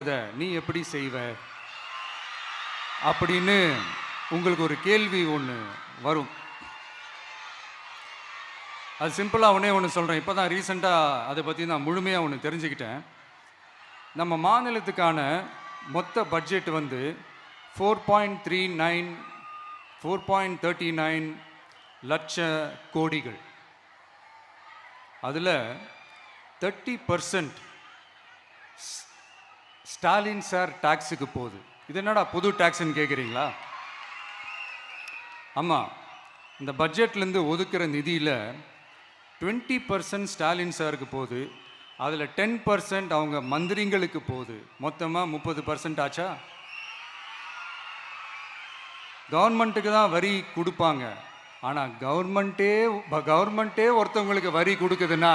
நீ எப்படி செய்வ அப்படின்னு உங்களுக்கு ஒரு கேள்வி ஒன்று வரும். அது சிம்பிளாக ஒன்று சொல்கிறேன். இப்போ தான் ரீசெண்டாக அதை பற்றி நான் முழுமையாக ஒன்று தெரிஞ்சுக்கிட்டேன். நம்ம மாநிலத்துக்கான மொத்த பட்ஜெட் வந்து 4.39 லட்ச கோடிகள். அதில் 30% ஸ்டாலின் சார் டாக்ஸுக்கு போகுது. இது என்னடா புது டாக்ஸ்ன்னு கேட்குறீங்களா? ஆமாம், இந்த பட்ஜெட்லேருந்து ஒதுக்குற நிதியில் 20% ஸ்டாலின் சாருக்கு போகுது. அதில் 10% அவங்க மந்திரிங்களுக்கு போகுது. மொத்தமாக 30% ஆச்சா? கவர்மெண்ட்டுக்கு தான் வரி கொடுப்பாங்க. ஆனால் கவர்மெண்ட்டே ஒருத்தவங்களுக்கு வரி கொடுக்குதுன்னா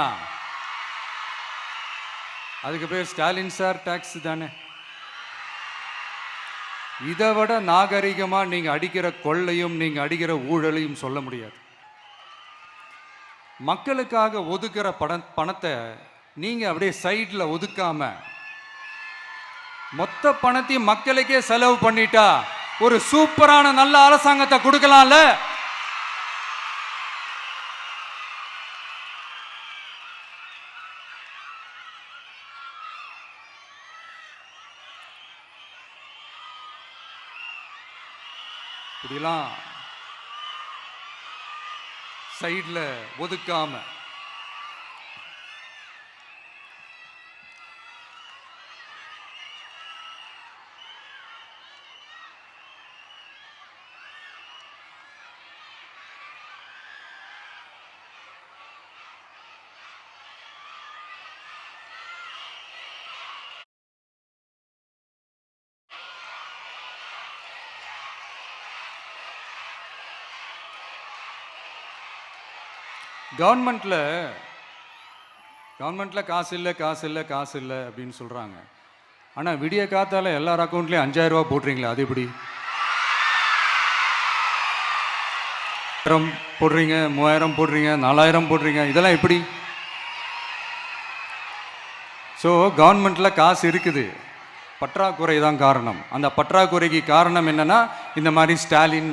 அதுக்கு பேர் ஸ்டாலின் சார் டாக்ஸ் தானே. இதை விட நாகரிகமாக நீங்கள் அடிக்கிற கொள்ளையும் நீங்கள் அடிக்கிற ஊழலையும் சொல்ல முடியாது. மக்களுக்காக ஒதுக்குற பணத்தை நீங்கள் அப்படியே சைடில் ஒதுக்காம மொத்த பணத்தையும் மக்களுக்கே செலவு பண்ணிட்டா ஒரு சூப்பரான நல்ல அரசாங்கத்தை கொடுக்கலாம்ல. இப்படிலாம் சைடில் ஒதுக்காம கவர்மெண்ட்டில் காசு இல்லை அப்படின்னு சொல்கிறாங்க. ஆனால் விடிய காத்தால எல்லார் அக்கௌண்ட்லேயும் 5000 ரூபா போடுறீங்களா? அது எப்படி? 1000 போடுறீங்க, 3000 போடுறீங்க, 4000 போடுறீங்க, இதெல்லாம் எப்படி? ஸோ கவர்மெண்ட்டில் காசு இருக்குது, பற்றாக்குறை தான் காரணம். அந்த பற்றாக்குறைக்கு காரணம் என்னன்னா இந்த மாதிரி ஸ்டாலின்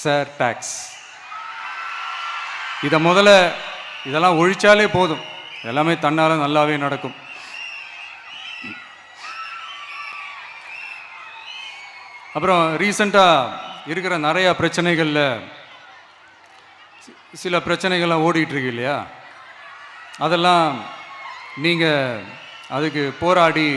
சார் டாக்ஸ். இதெல்லாம் ஒழிச்சாலே போதும், எல்லாமே தன்னால நல்லாவே நடக்கும். அப்புறம் ரீசண்டாக இருக்கிற நிறைய பிரச்சனைகளில் சில பிரச்சனைகள்லாம் ஓடிட்டு இருக்கு இல்லையா? அதெல்லாம் நீங்கள் அதுக்கு போராடி